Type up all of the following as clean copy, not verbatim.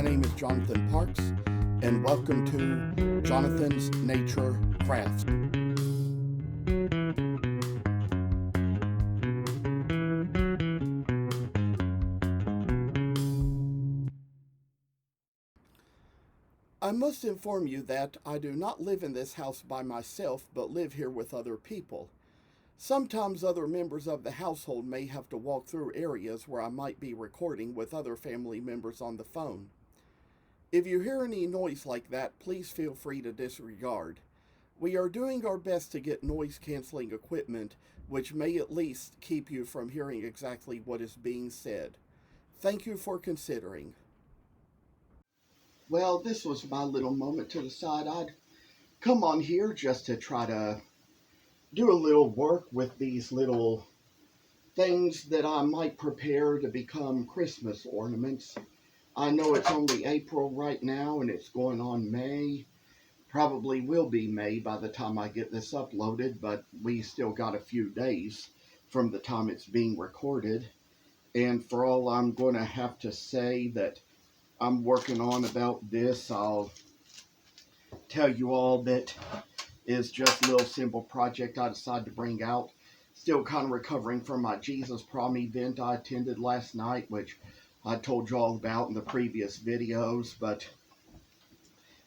My name is Jonathan Parks, and welcome to Jonathan's Nature Crafts. I must inform you that I do not live in this house by myself, but live here with other people. Sometimes other members of the household may have to walk through areas where I might be recording with other family members on the phone. If you hear any noise like that, please feel free to disregard. We are doing our best to get noise-canceling equipment, which may at least keep you from hearing exactly what is being said. Thank you for considering. Well, this was my little moment to decide I'd come on here just to try to do a little work with these little things that I might prepare to become Christmas ornaments. I know it's only April right now and it's going on May. Probably will be May by the time I get this uploaded, but we still got a few days from the time it's being recorded. And for all I'm going to have to say that I'm working on about this, I'll tell you all that is just a little simple project I decided to bring out. Still kind of recovering from my Jesus Prom event I attended last night, which I told you all about in the previous videos, but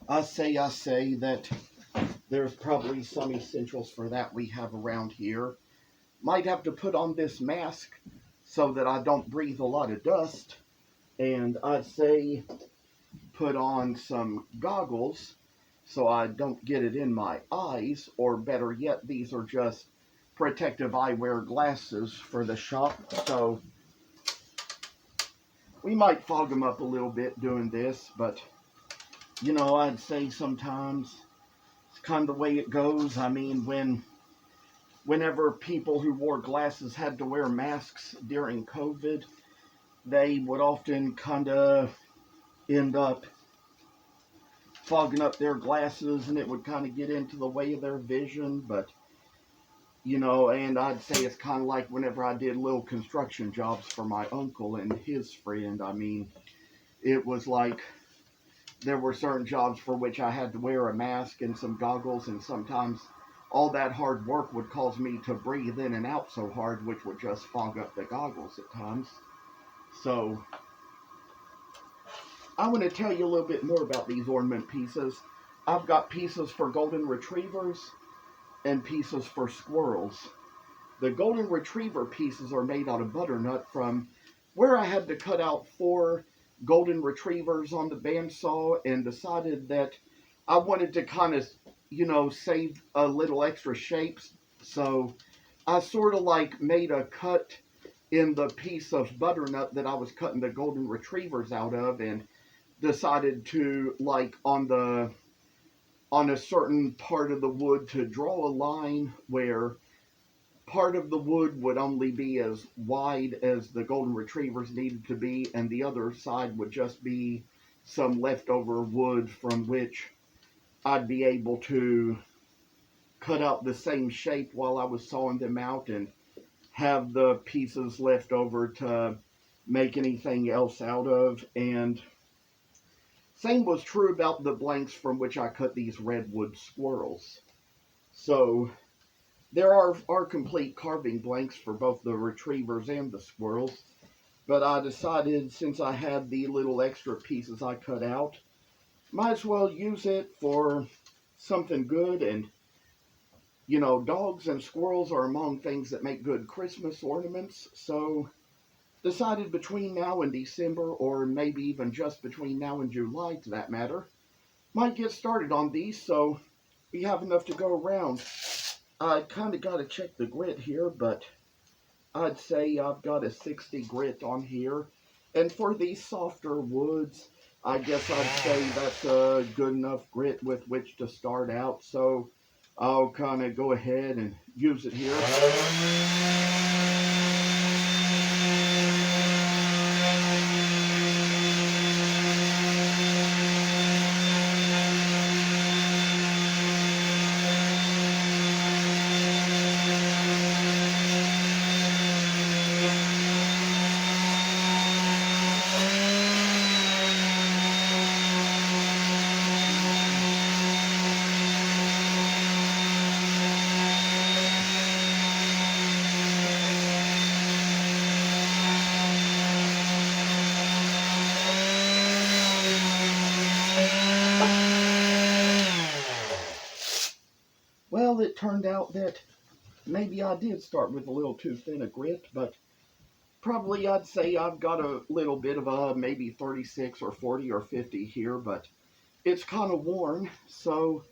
I say that there's probably some essentials for that we have around here. Might have to put on this mask so that I don't breathe a lot of dust, and I'd say put on some goggles so I don't get it in my eyes, or better yet, these are just protective eyewear glasses for the shop, so we might fog them up a little bit doing this, but you know, I'd say sometimes it's kind of the way it goes. I mean, whenever people who wore glasses had to wear masks during COVID, they would often kind of end up fogging up their glasses, and it would kind of get into the way of their vision. But you know, and I'd say it's kind of like whenever I did little construction jobs for my uncle and his friend. I mean, it was like there were certain jobs for which I had to wear a mask and some goggles, and sometimes all that hard work would cause me to breathe in and out so hard, which would just fog up the goggles at times. So I want to tell you a little bit more about these ornament pieces. I've got pieces for golden retrievers and pieces for squirrels. The golden retriever pieces are made out of butternut from where I had to cut out 4 golden retrievers on the bandsaw and decided that I wanted to kind of, you know, save a little extra shapes. So I sort of like made a cut in the piece of butternut that I was cutting the golden retrievers out of, and decided to, like, on a certain part of the wood, to draw a line where part of the wood would only be as wide as the golden retrievers needed to be, and the other side would just be some leftover wood from which I'd be able to cut out the same shape while I was sawing them out and have the pieces left over to make anything else out of. And same was true about the blanks from which I cut these redwood squirrels. So there are complete carving blanks for both the retrievers and the squirrels, but I decided since I had the little extra pieces I cut out, might as well use it for something good. And you know, dogs and squirrels are among things that make good Christmas ornaments, so decided between now and December, or maybe even just between now and July to that matter, might get started on these so we have enough to go around. I kind of got to check the grit here, but I'd say I've got a 60 grit on here. And for these softer woods, I guess I'd say that's a good enough grit with which to start out. So I'll kind of go ahead and use it here. it turned out that maybe I did start with a little too thin a grit, but probably I'd say I've got a little bit of a maybe 36 or 40 or 50 here, but it's kind of worn, so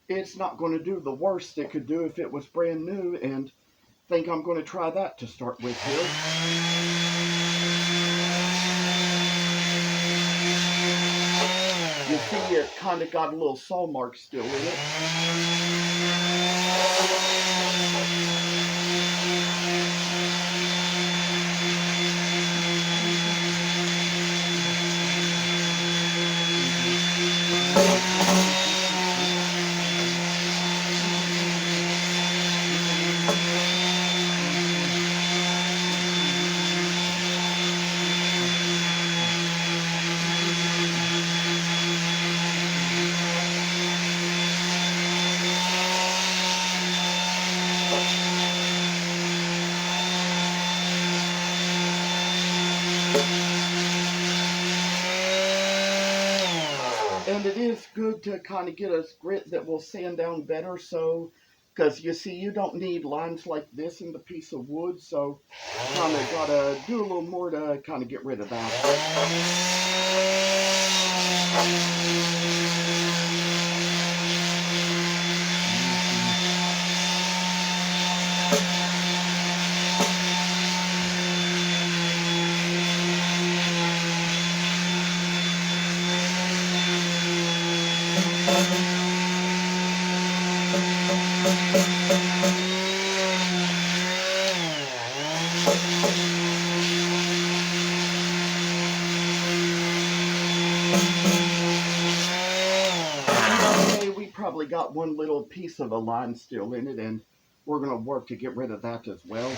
it's not going to do the worst it could do if it was brand new, and think I'm going to try that to start with here. You see it kind of got a little saw mark still in it. And it is good to kind of get a grit that will sand down better, so, because you see, you don't need lines like this in the piece of wood, so kind of got to do a little more to kind of get rid of that. Okay, we probably got one little piece of a line still in it, and we're going to work to get rid of that as well.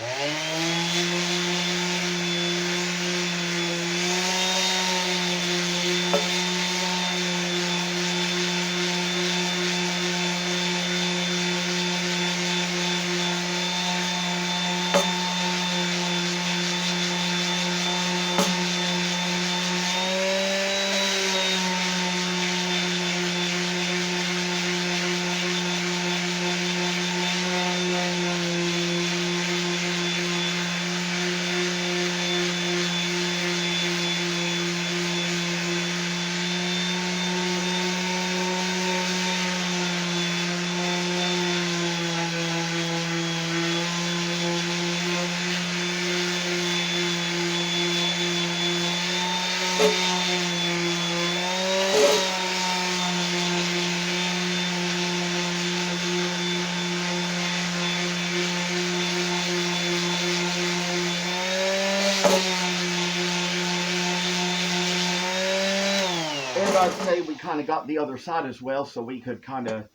And I'd say we kind of got the other side as well, so we could kind of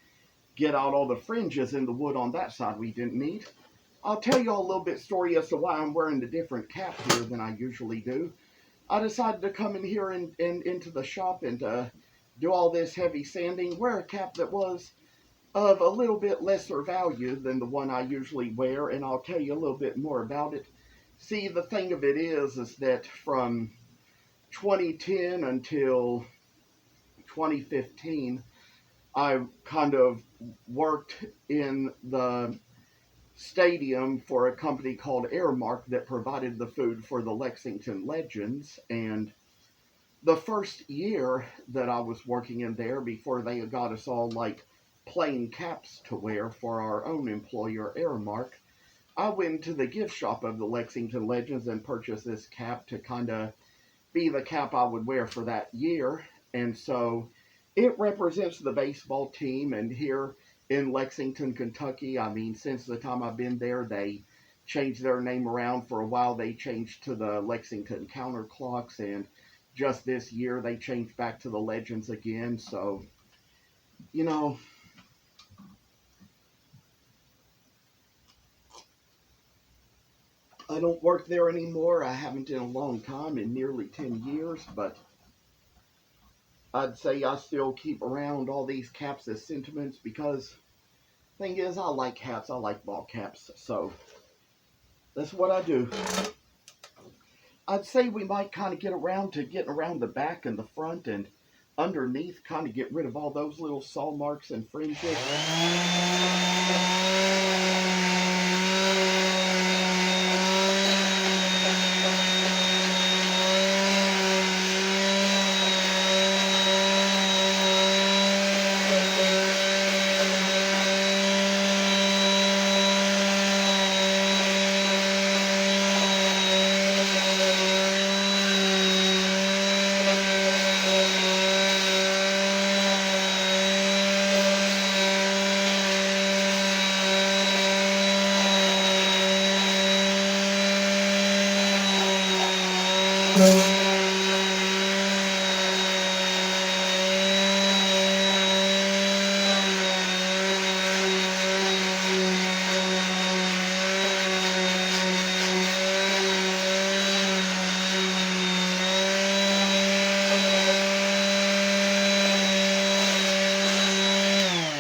get out all the fringes in the wood on that side we didn't need. I'll tell you all a little bit story as to why I'm wearing the different cap here than I usually do. I decided to come in here and into the shop and do all this heavy sanding, wear a cap that was of a little bit lesser value than the one I usually wear, and I'll tell you a little bit more about it. See, the thing of it is that from 2010 until 2015, I kind of worked in the stadium for a company called Airmark that provided the food for the Lexington Legends. And the first year that I was working in there, before they got us all like plain caps to wear for our own employer, Airmark, I went to the gift shop of the Lexington Legends and purchased this cap to kind of be the cap I would wear for that year. And so it represents the baseball team. And here in Lexington, Kentucky, I mean, since the time I've been there, they changed their name around. For a while, they changed to the Lexington Counterclocks, and just this year, they changed back to the Legends again. So, you know, I don't work there anymore. I haven't in a long time, in nearly 10 years, but I'd say I still keep around all these caps as sentiments because thing is, I like hats. I like ball caps. So that's what I do. I'd say we might kind of get around to getting around the back and the front and underneath, kind of get rid of all those little saw marks and fringes.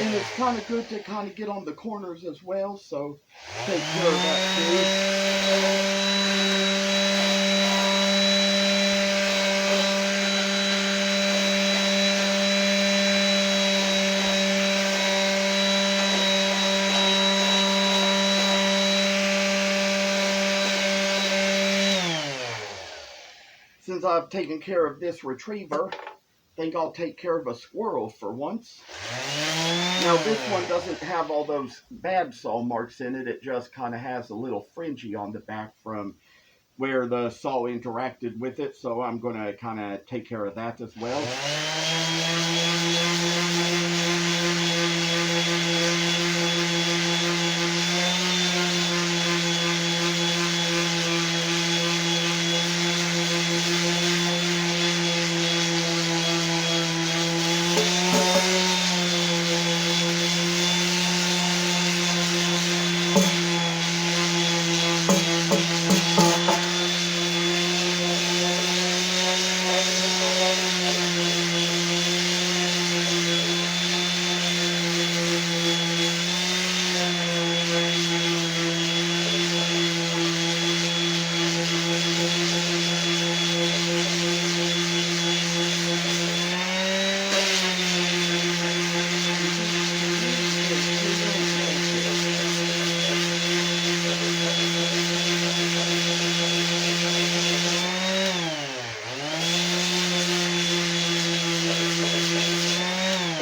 And it's kind of good to kind of get on the corners as well, so take care of that too. Since I've taken care of this retriever, I think I'll take care of a squirrel for once. Now this one doesn't have all those bad saw marks in it, it just kind of has a little fringy on the back from where the saw interacted with it, so I'm going to kind of take care of that as well.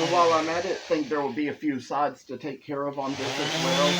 And while I'm at it, I think there will be a few sides to take care of on this as well.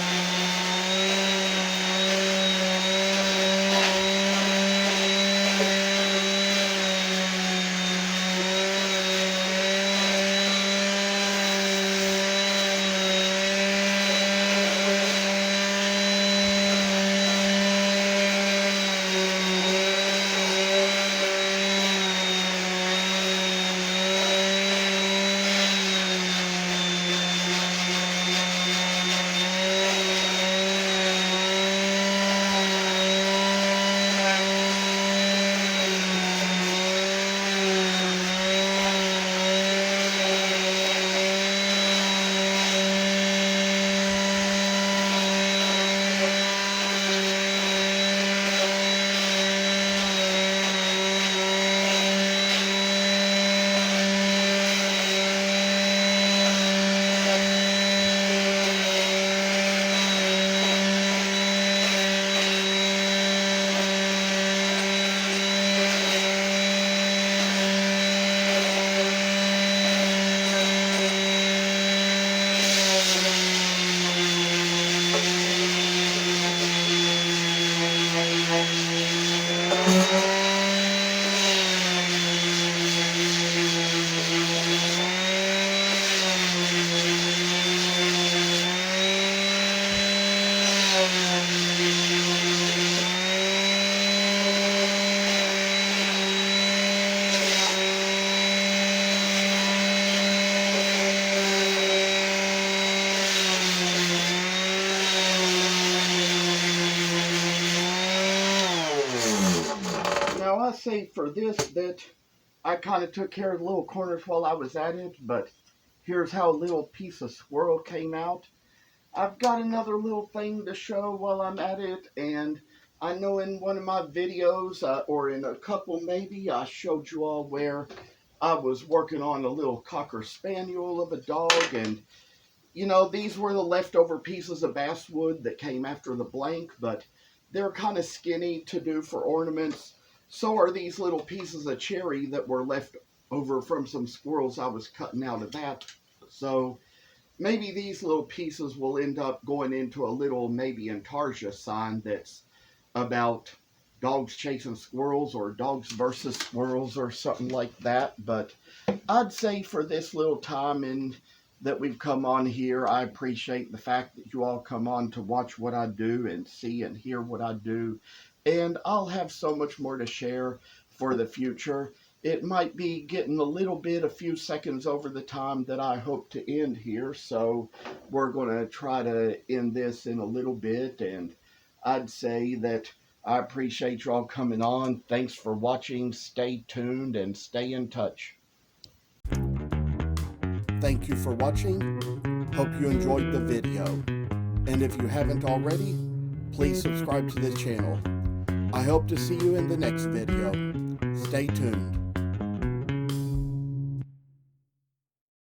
Now I say for this that I kind of took care of the little corners while I was at it, but here's how a little piece of squirrel came out. I've got another little thing to show while I'm at it, and I know in one of my videos, or in a couple maybe, I showed you all where I was working on a little Cocker Spaniel of a dog, and you know, these were the leftover pieces of basswood that came after the blank, but they're kind of skinny to do for ornaments. So are these little pieces of cherry that were left over from some squirrels I was cutting out of that. So maybe these little pieces will end up going into a little maybe intarsia sign that's about dogs chasing squirrels or dogs versus squirrels or something like that. But I'd say for this little time in that we've come on here, I appreciate the fact that you all come on to watch what I do and see and hear what I do. And I'll have so much more to share for the future. It might be getting a few seconds over the time that I hope to end here. So we're going to try to end this in a little bit. And I'd say that I appreciate you all coming on. Thanks for watching. Stay tuned and stay in touch. Thank you for watching. Hope you enjoyed the video. And if you haven't already, please subscribe to this channel. I hope to see you in the next video. Stay tuned.